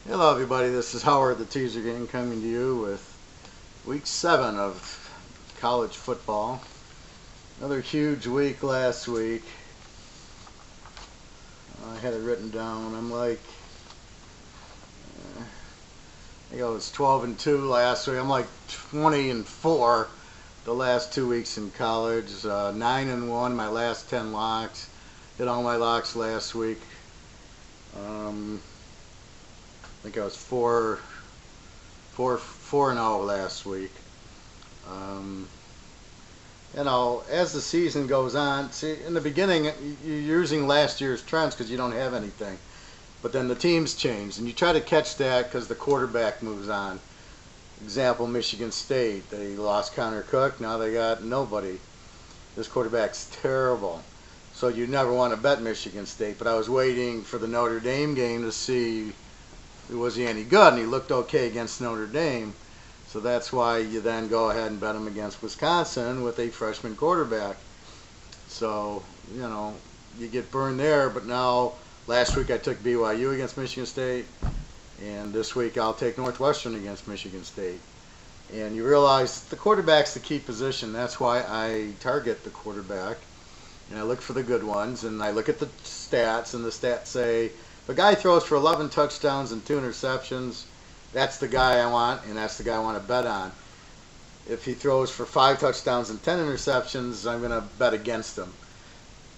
Hello everybody, this is Howard the TEASERKING coming to you with week 7 of college football. Another huge week last week. I had it written down. I think I was 12-2 last week. I'm like 20-4 the last 2 weeks in college. 9-1 my last 10 locks. Hit all my locks last week. I think I was 4-0 last week. As the season goes on, see, in the beginning, you're using last year's trends because you don't have anything. But then the teams change, and you try to catch that because the quarterback moves on. Example, Michigan State. They lost Connor Cook. Now they got nobody. This quarterback's terrible. So you never want to bet Michigan State. But I was waiting for the Notre Dame game to see was he any good, and he looked okay against Notre Dame. So that's why you then go ahead and bet him against Wisconsin with a freshman quarterback. So, you get burned there. But now, last week I took BYU against Michigan State, and this week I'll take Northwestern against Michigan State. And you realize the quarterback's the key position. That's why I target the quarterback. And I look for the good ones, and I look at the stats, and the stats say, if a guy throws for 11 touchdowns and 2 interceptions, that's the guy I want, and that's the guy I want to bet on. If he throws for 5 touchdowns and 10 interceptions, I'm going to bet against him.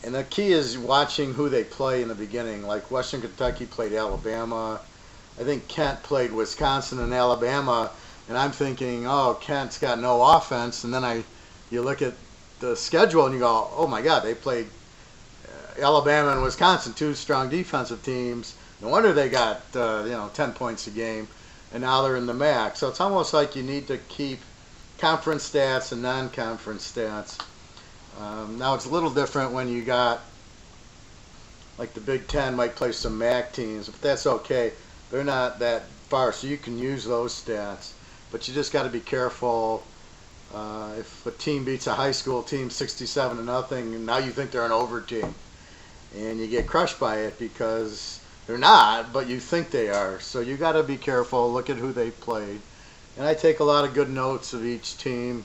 And the key is watching who they play in the beginning. Like Western Kentucky played Alabama. I think Kent played Wisconsin and Alabama. And I'm thinking, oh, Kent's got no offense. And then you look at the schedule and you go, oh my God, they played Alabama and Wisconsin, 2 strong defensive teams. No wonder they got 10 points a game, and now they're in the MAC. So it's almost like you need to keep conference stats and non-conference stats. Now it's a little different when you got, like the Big Ten might play some MAC teams, but that's okay. They're not that far, so you can use those stats. But you just got to be careful. If a team beats a high school team 67-0, and now you think they're an over team. And you get crushed by it because they're not, but you think they are. So you got to be careful. Look at who they played. And I take a lot of good notes of each team.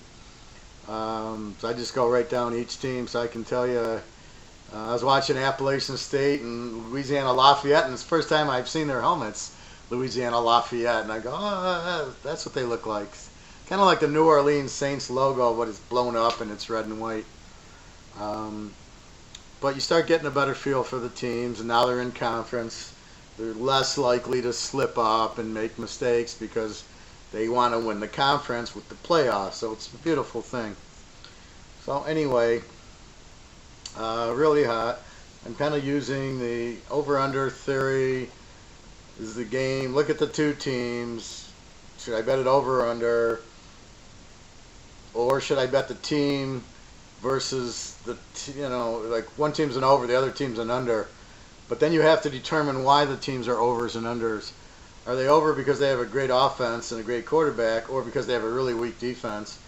So I just go right down each team so I can tell you. I was watching Appalachian State and Louisiana Lafayette, and it's the first time I've seen their helmets, Louisiana Lafayette. And I go, oh, that's what they look like. Kind of like the New Orleans Saints logo, but it's blown up and it's red and white. But you start getting a better feel for the teams, and now they're in conference. They're less likely to slip up and make mistakes because they want to win the conference with the playoffs. So it's a beautiful thing. So anyway, really hot. I'm kind of using the over-under theory. This is the game. Look at the 2 teams. Should I bet it over or under? Or should I bet the team versus like one team's an over, the other team's an under. But then you have to determine why the teams are overs and unders. Are they over because they have a great offense and a great quarterback, or because they have a really weak defense?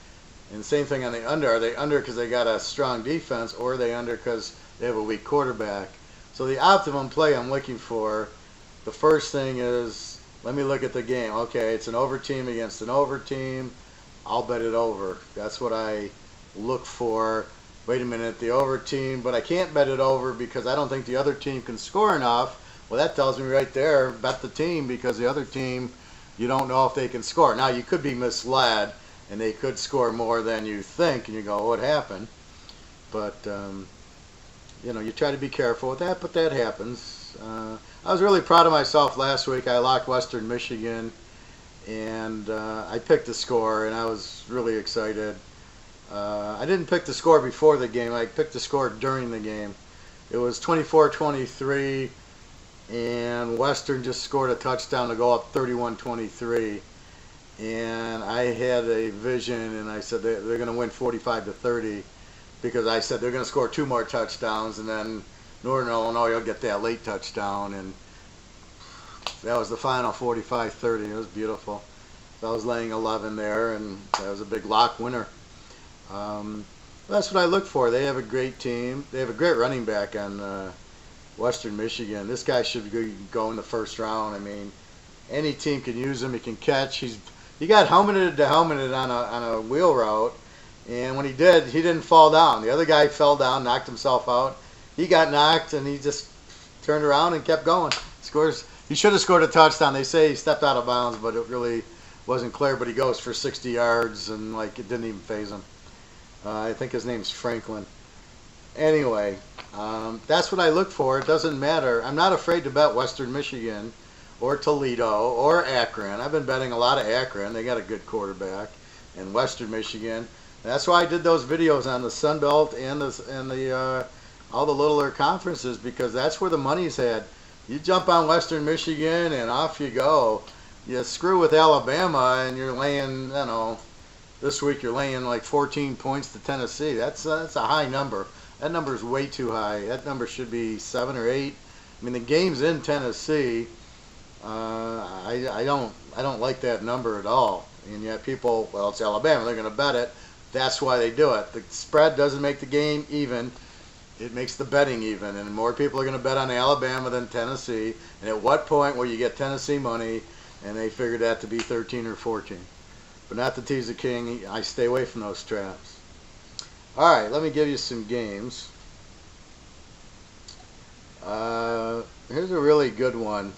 And same thing on the under. Are they under because they got a strong defense, or are they under because they have a weak quarterback? So the optimum play I'm looking for, the first thing is, let me look at the game. Okay, it's an over team against an over team. I'll bet it over. That's what I look for. Wait a minute, the over team, but I can't bet it over because I don't think the other team can score enough. Well, that tells me right there, bet the team, because the other team, you don't know if they can score. Now, you could be misled, and they could score more than you think, and you go, what happened? But, you try to be careful with that, but that happens. I was really proud of myself last week. I locked Western Michigan, and I picked the score, and I was really excited. I didn't pick the score before the game. I picked the score during the game. It was 24-23, and Western just scored a touchdown to go up 31-23. And I had a vision, and I said they're going to win 45-30 because I said they're going to score 2 more touchdowns, and then Northern Illinois will get that late touchdown. And that was the final 45-30. It was beautiful. So I was laying 11 there, and that was a big lock winner. That's what I look for. They have a great team. They have a great running back on Western Michigan. This guy should go in the first round. I mean, Any team can use him. He can catch. He got helmeted to helmeted on a wheel route, and when he did, he didn't fall down. The other guy fell down, knocked himself out. He got knocked, and he just turned around and kept going. Scores. He should have scored a touchdown. They say he stepped out of bounds, but it really wasn't clear. But he goes for 60 yards, and like it didn't even faze him. I think his name's Franklin. Anyway, that's what I look for. It doesn't matter. I'm not afraid to bet Western Michigan or Toledo or Akron. I've been betting a lot of Akron. They got a good quarterback. And Western Michigan. That's why I did those videos on the Sun Belt and the all the littler conferences, because that's where the money's at. You jump on Western Michigan and off you go. You screw with Alabama and you're laying, this week you're laying like 14 points to Tennessee. That's a high number. That number is way too high. That number should be 7 or 8. I mean, the game's in Tennessee. I don't like that number at all. And yet people, well, it's Alabama, they're going to bet it. That's why they do it. The spread doesn't make the game even. It makes the betting even. And more people are going to bet on Alabama than Tennessee. And at what point will you get Tennessee money? And they figured that to be 13 or 14. But not the Teaser King. I stay away from those traps. All right, let me give you some games. Here's a really good one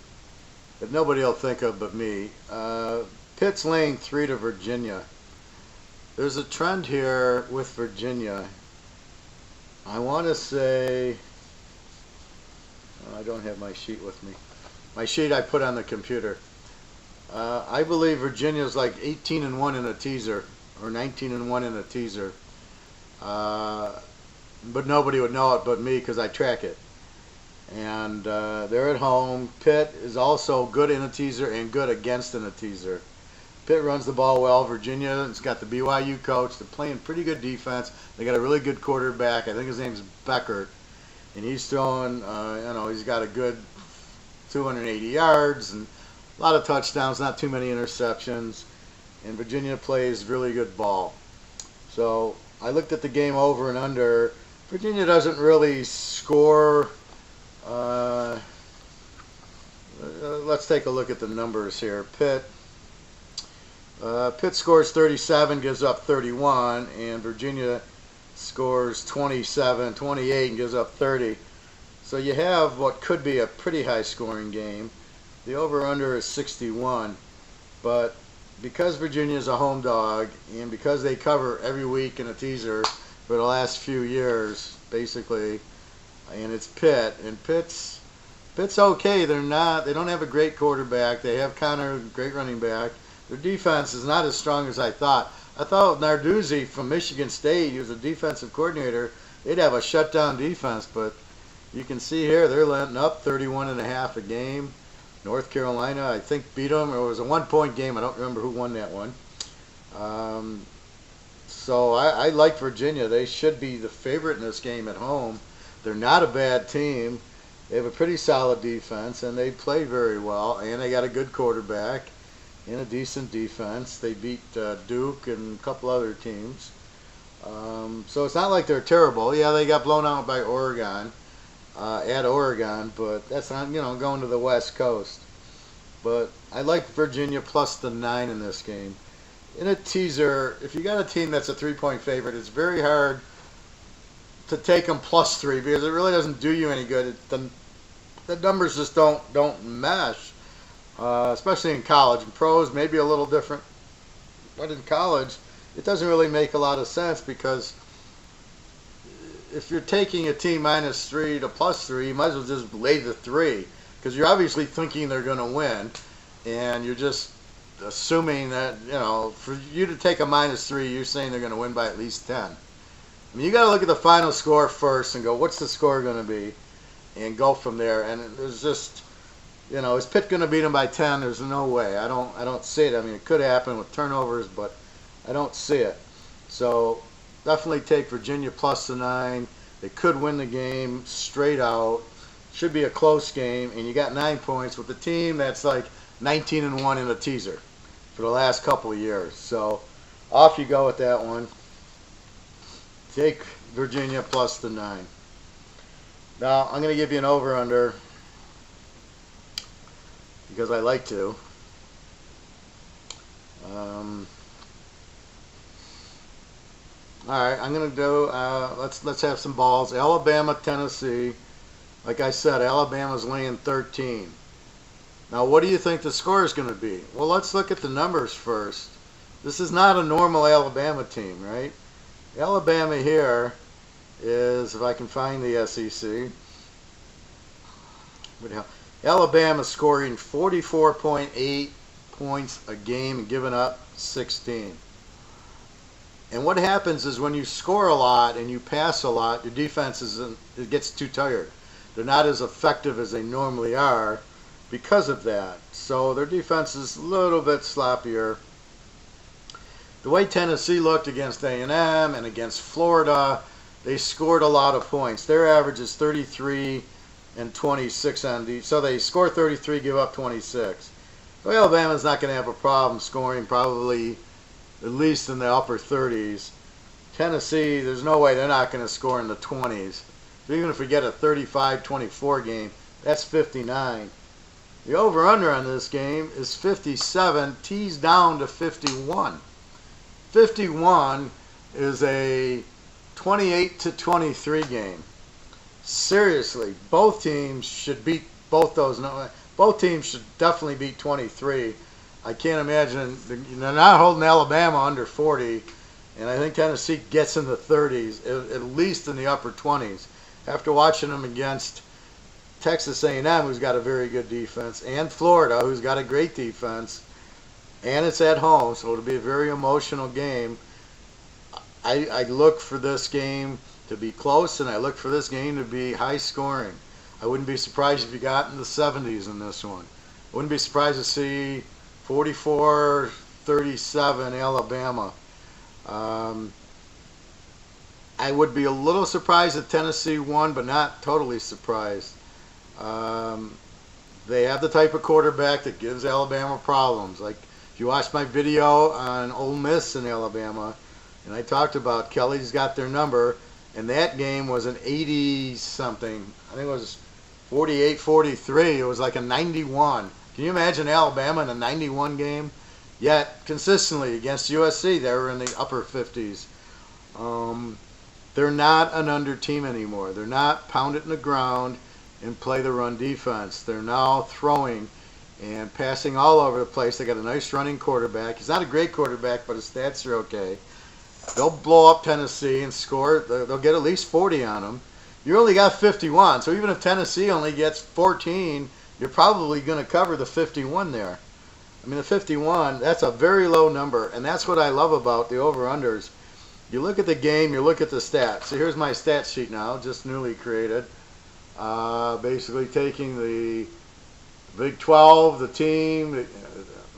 that nobody will think of but me. Pitt's laying 3 to Virginia. There's a trend here with Virginia. I want to say, I don't have my sheet with me. My sheet I put on the computer. I believe Virginia's like 18-1 in a teaser, or 19-1 in a teaser. But nobody would know it but me because I track it. And they're at home. Pitt is also good in a teaser and good against in a teaser. Pitt runs the ball well. Virginia's got the BYU coach. They're playing pretty good defense. They got a really good quarterback. I think his name's Beckert. And he's throwing, he's got a good 280 yards and a lot of touchdowns, not too many interceptions. And Virginia plays really good ball. So I looked at the game over and under. Virginia doesn't really score. Let's take a look at the numbers here. Pitt scores 37, gives up 31, and Virginia scores 27, 28, and gives up 30. So you have what could be a pretty high scoring game. The over-under is 61, but because Virginia is a home dog and because they cover every week in a teaser for the last few years, basically, and it's Pitt, and Pitt's okay. They don't have a great quarterback. They have Connor, great running back. Their defense is not as strong as I thought. I thought Narduzzi from Michigan State, he was a defensive coordinator, they'd have a shutdown defense, but you can see here they're letting up 31.5 a game. North Carolina, I think, beat them. It was a 1-point game. I don't remember who won that one. So I like Virginia. They should be the favorite in this game at home. They're not a bad team. They have a pretty solid defense, and they play very well. And they got a good quarterback and a decent defense. They beat Duke and a couple other teams. So it's not like they're terrible. Yeah, they got blown out by Oregon. At Oregon, but that's not, going to the West Coast. But I like Virginia plus the 9 in this game. In a teaser, if you got a team that's a 3-point favorite, it's very hard to take them plus 3 because it really doesn't do you any good. The numbers just don't mesh, especially in college. In pros, maybe a little different, but in college, it doesn't really make a lot of sense because if you're taking a team -3 to +3, you might as well just lay the 3 because you're obviously thinking they're going to win, and you're just assuming that, for you to take a -3, you're saying they're going to win by at least 10. I mean, you got to look at the final score first and go, what's the score going to be, and go from there. And there's just, is Pitt going to beat them by 10? There's no way. I don't see it. I mean, it could happen with turnovers, but I don't see it. So definitely take Virginia plus the 9. They could win the game straight out. Should be a close game, and you got 9 points with a team that's like 19-1 in a teaser for the last couple of years. So off you go with that one. Take Virginia plus the 9. Now I'm going to give you an over/under because I like to. All right, I'm gonna do. Let's have some balls. Alabama, Tennessee. Like I said, Alabama's laying 13. Now, what do you think the score is going to be? Well, let's look at the numbers first. This is not a normal Alabama team, right? Alabama here is, if I can find the SEC, Alabama scoring 44.8 points a game and giving up 16. And what happens is when you score a lot and you pass a lot, your defense it gets too tired. They're not as effective as they normally are because of that. So their defense is a little bit sloppier. The way Tennessee looked against A&M and against Florida, they scored a lot of points. Their average is 33 and 26 on defense. So they score 33, give up 26. Well, Alabama's not going to have a problem scoring probably at least in the upper 30s. Tennessee, there's no way they're not going to score in the 20s. So even if we get a 35-24 game, that's 59. The over-under on this game is 57, teased down to 51. 51 is a 28-23 game. Seriously, both teams should beat both those. Both teams should definitely beat 23. I can't imagine. They're not holding Alabama under 40, and I think Tennessee gets in the 30s, at least in the upper 20s. After watching them against Texas A&M, who's got a very good defense, and Florida, who's got a great defense, and it's at home, so it'll be a very emotional game. I look for this game to be close, and I look for this game to be high scoring. I wouldn't be surprised if you got in the 70s in this one. I wouldn't be surprised to see 44-37 Alabama. I would be a little surprised if Tennessee won, but not totally surprised. They have the type of quarterback that gives Alabama problems. Like, if you watch my video on Ole Miss in Alabama, and I talked about Kelly's got their number, and that game was an 80-something. I think it was 48-43. It was like a 91. Can you imagine Alabama in a 91 game? Yet, consistently against USC, they were in the upper 50s. They're not an under team anymore. They're not pound it in the ground and play the run defense. They're now throwing and passing all over the place. They got a nice running quarterback. He's not a great quarterback, but his stats are okay. They'll blow up Tennessee and score. They'll get at least 40 on them. You only got 51, so even if Tennessee only gets 14, you're probably going to cover the 51 there. I mean, the 51, that's a very low number, and that's what I love about the over-unders. You look at the game, you look at the stats. So here's my stat sheet now, just newly created. Basically taking the Big 12, the team,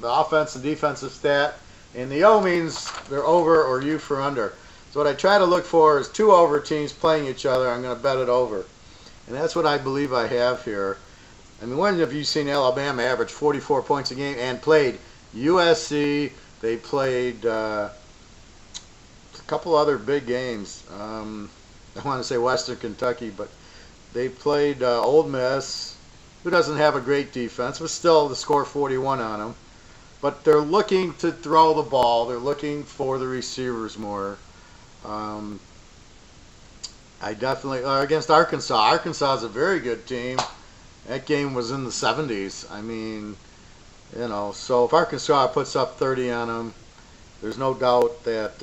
the offense and defensive stat, and the O means they're over or U for under. So what I try to look for is two over teams playing each other. I'm going to bet it over. And that's what I believe I have here. I mean, when have you seen Alabama average 44 points a game and played USC? They played a couple other big games. I want to say Western Kentucky, but they played Ole Miss, who doesn't have a great defense, but still the score 41 on them. But they're looking to throw the ball. They're looking for the receivers more. I definitely against Arkansas. Arkansas is a very good team. That game was in the 70s. I mean, you know, so if Arkansas puts up 30 on them, there's no doubt that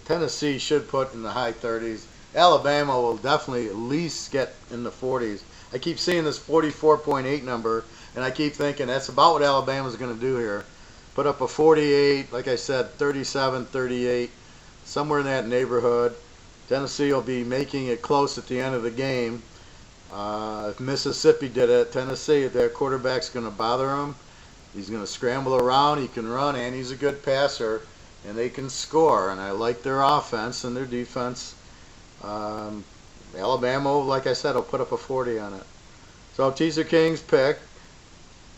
Tennessee should put in the high 30s. Alabama will definitely at least get in the 40s. I keep seeing this 44.8 number, and I keep thinking that's about what Alabama's going to do here. Put up a 48, like I said, 37, 38, somewhere in that neighborhood. Tennessee will be making it close at the end of the game. If Mississippi did it, Tennessee, if their quarterback's going to bother him, he's going to scramble around, he can run, and he's a good passer, and they can score. And I like their offense and their defense. Alabama, like I said, will put up a 40 on it. So Teaser King's pick.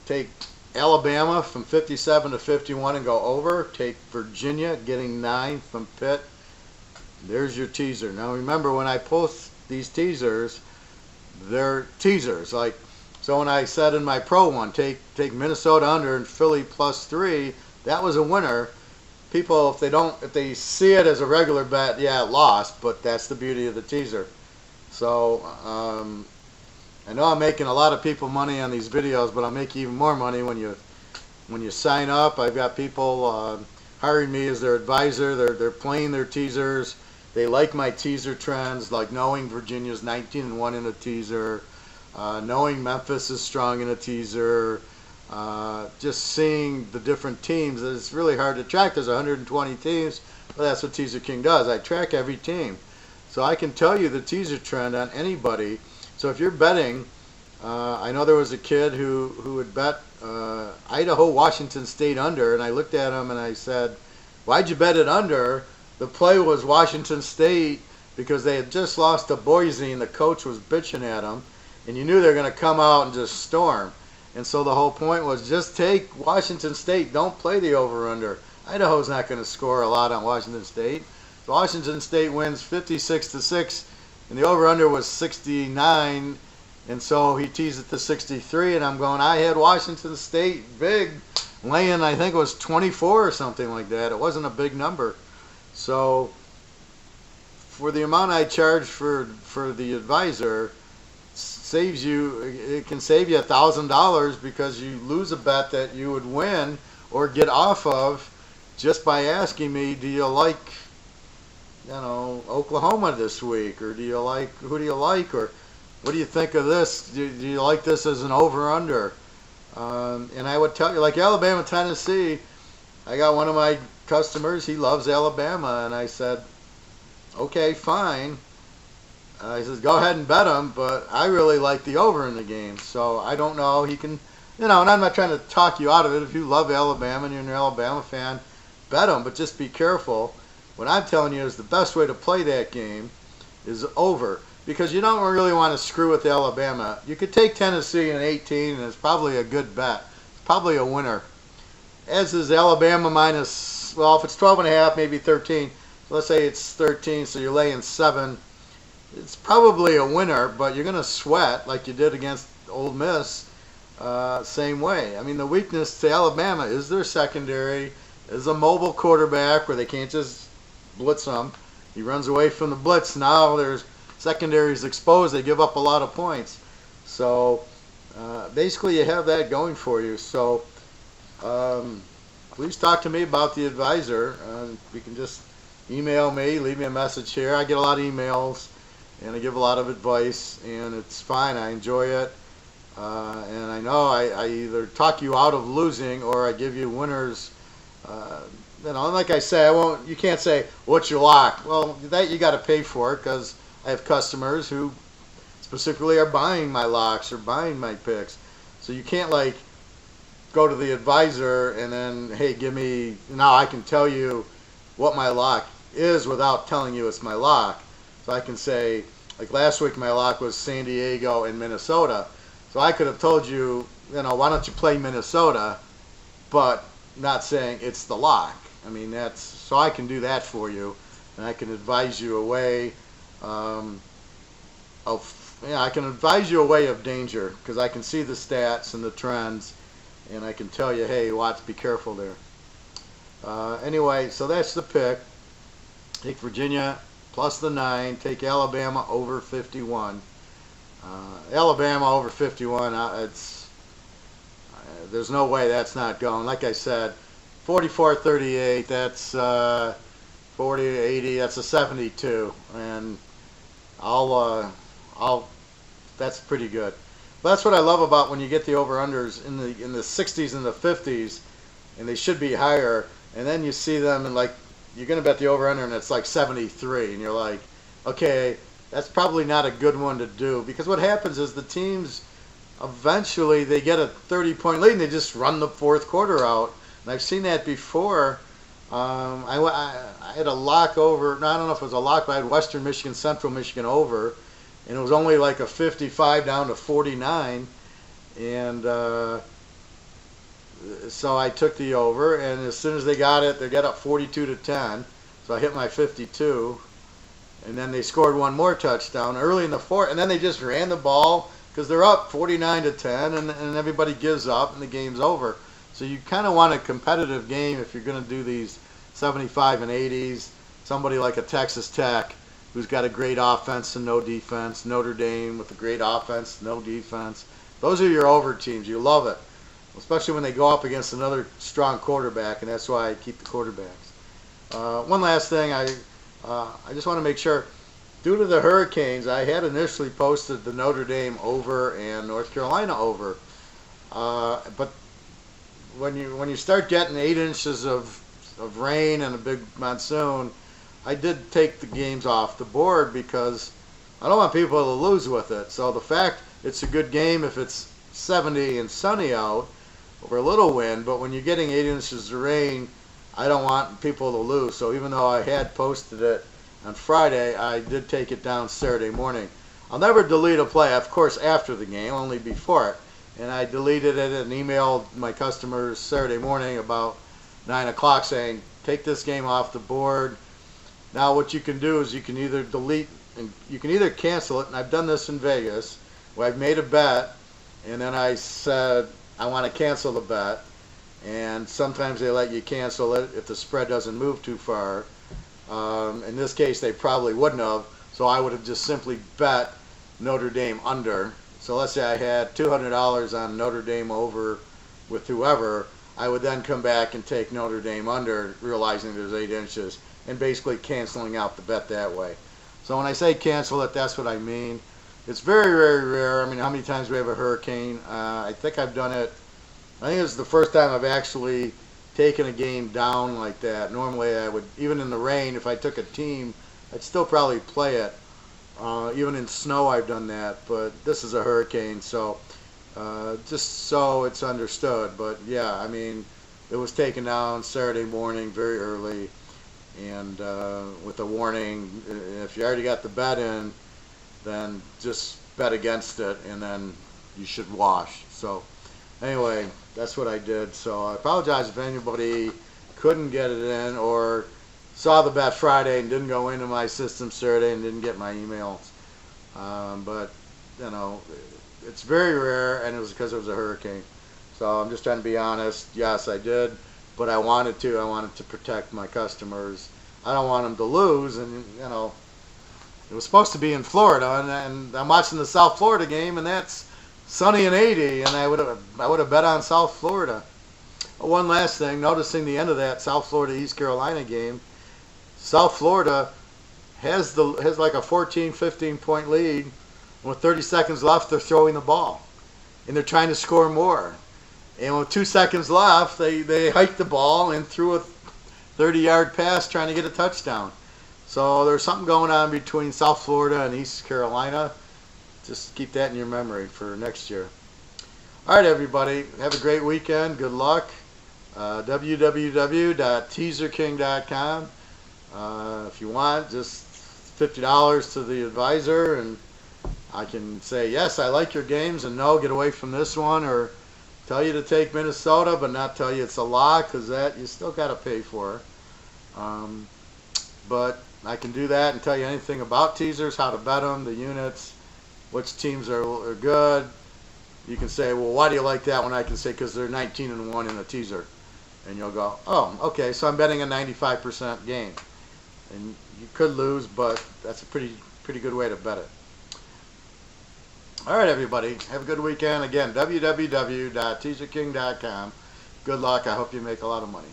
Take Alabama from 57 to 51 and go over. Take Virginia getting 9 from Pitt. There's your teaser. Now remember, when I post these teasers, they're teasers. Like, so when I said in my pro one, take Minnesota under and Philly +3, that was a winner. People, if they see it as a regular bet, yeah, it lost, but that's the beauty of the teaser. So I know I'm making a lot of people money on these videos, but I'll make even more money when you sign up. I've got people hiring me as their advisor. They're playing their teasers. They like my teaser trends, like knowing Virginia's 19-1 in a teaser, knowing Memphis is strong in a teaser, just seeing the different teams. It's really hard to track. There's 120 teams. Well, that's what Teaser King does. I track every team. So I can tell you the teaser trend on anybody. So if you're betting, I know there was a kid who had bet Idaho, Washington State under, and I looked at him and I said, why'd you bet it under? The play was Washington State because they had just lost to Boise and the coach was bitching at them, and you knew they were going to come out and just storm. And so the whole point was just take Washington State. Don't play the over-under. Idaho's not going to score a lot on Washington State. So Washington State wins 56-6, and the over-under was 69, and so he teased it to 63, and I'm going, I had Washington State big, laying, I think it was 24 or something like that. It wasn't a big number. So for the amount I charge for the advisor, it can save you $1,000 because you lose a bet that you would win or get off of just by asking me, do you like, Oklahoma this week, or who do you like, or what do you think of this? Do you like this as an over-under? And I would tell you, like Alabama, Tennessee, I got one of my customers, he loves Alabama, and I said, okay, fine. He says, go ahead and bet him, but I really like the over in the game. So I don't know. He can, and I'm not trying to talk you out of it. If you love Alabama and you're an Alabama fan, bet him, but just be careful. What I'm telling you is the best way to play that game is over, because you don't really want to screw with Alabama. You could take Tennessee in 18, and it's probably a good bet. It's probably a winner. As is Alabama minus, well, if it's 12.5, maybe 13. So let's say it's 13, so you're laying 7. It's probably a winner, but you're going to sweat like you did against Ole Miss, same way. I mean, the weakness to Alabama is their secondary, is a mobile quarterback where they can't just blitz him. He runs away from the blitz. Now their secondary is exposed. They give up a lot of points. So basically you have that going for you. So please talk to me about the advisor. You can just email me, leave me a message here. I get a lot of emails, and I give a lot of advice, and it's fine. I enjoy it. And I know I either talk you out of losing or I give you winners. Like I say, you can't say, what's your lock? Well, that you got to pay for it, because I have customers who specifically are buying my locks or buying my picks. So you can't go to the advisor and then, hey, now I can tell you what my lock is without telling you it's my lock. So I can say, like last week my lock was San Diego and Minnesota. So I could have told you, why don't you play Minnesota, but not saying it's the lock. I mean, so I can do that for you, and I can advise you away I can advise you away of danger, because I can see the stats and the trends, and I can tell you, hey, be careful there. Anyway, so that's the pick. Take Virginia plus the 9. Take Alabama over 51. Alabama over 51. There's no way that's not going. Like I said, 44-38. That's 40-80. That's a 72, and that's pretty good. But that's what I love about when you get the over/unders in the 60s and the 50s, and they should be higher. And then you see them, and you're going to bet the over/under, and it's like 73, and you're like, okay, that's probably not a good one to do, because what happens is the teams eventually they get a 30-point lead and they just run the fourth quarter out. And I've seen that before. I had a lock over. I don't know if it was a lock, but I had Western Michigan, Central Michigan over, and it was only like a 55 down to 49, and so I took the over, and as soon as they got it, they got up 42-10. So I hit my 52, and then they scored one more touchdown early in the fourth, and then they just ran the ball because they're up 49-10, and everybody gives up, and the game's over. So you kind of want a competitive game if you're going to do these 75 and 80s. Somebody like a Texas Tech who's got a great offense and no defense. Notre Dame with a great offense, no defense. Those are your over teams. You love it, especially when they go up against another strong quarterback, and that's why I keep the quarterbacks. One last thing, I just want to make sure, due to the hurricanes, I had initially posted the Notre Dame over and North Carolina over, but when you start getting 8 inches of rain and a big monsoon, I did take the games off the board because I don't want people to lose with it. So the fact it's a good game if it's 70 and sunny out over a little wind, but when you're getting 8 inches of rain, I don't want people to lose. So even though I had posted it on Friday, I did take it down Saturday morning. I'll never delete a play, of course, after the game, only before it. And I deleted it and emailed my customers Saturday morning about 9 o'clock saying, take this game off the board. Now what you can do is you can either delete and you can either cancel it, and I've done this in Vegas where I've made a bet and then I said I want to cancel the bet, and sometimes they let you cancel it if the spread doesn't move too far. In this case they probably wouldn't have, so I would have just simply bet Notre Dame under. So let's say I had $200 on Notre Dame over with whoever, I would then come back and take Notre Dame under, realizing there's 8 inches, and basically canceling out the bet that way. So when I say cancel it, that's what I mean. It's very, very rare. I mean, how many times do we have a hurricane? I think I've done it. I think it's the first time I've actually taken a game down like that. Normally I would, even in the rain, if I took a team, I'd still probably play it. Even in snow I've done that, but this is a hurricane, so just so it's understood. But yeah, I mean, it was taken down Saturday morning very early, and with a warning, if you already got the bet in, then just bet against it, and then you should wash. So anyway, that's what I did. So I apologize if anybody couldn't get it in or saw the bet Friday and didn't go into my system Saturday and didn't get my emails. But you know, it's very rare, and it was because it was a hurricane. So I'm just trying to be honest. Yes, I did, but I wanted to protect my customers. I don't want them to lose, and you know, it was supposed to be in Florida, and I'm watching the South Florida game, and that's sunny and 80, and I would have bet on South Florida. One last thing, noticing the end of that South Florida East Carolina game, South Florida has like a 14-15 point lead. With 30 seconds left, they're throwing the ball, and they're trying to score more. And with 2 seconds left, they hiked the ball and threw a 30-yard pass trying to get a touchdown. So there's something going on between South Florida and East Carolina. Just keep that in your memory for next year. All right, everybody, have a great weekend. Good luck. www.teaserking.com. If you want, just $50 to the advisor, and I can say, yes, I like your games, and no, get away from this one, or tell you to take Minnesota, but not tell you it's a lock, because that you still got to pay for. But I can do that and tell you anything about teasers, how to bet them, the units, which teams are good. You can say, well, why do you like that one? I can say, because they're 19-1 in a teaser. And you'll go, oh, okay, so I'm betting a 95% game. And you could lose, but that's a pretty good way to bet it. All right, everybody, have a good weekend. Again, www.teaserking.com. Good luck. I hope you make a lot of money.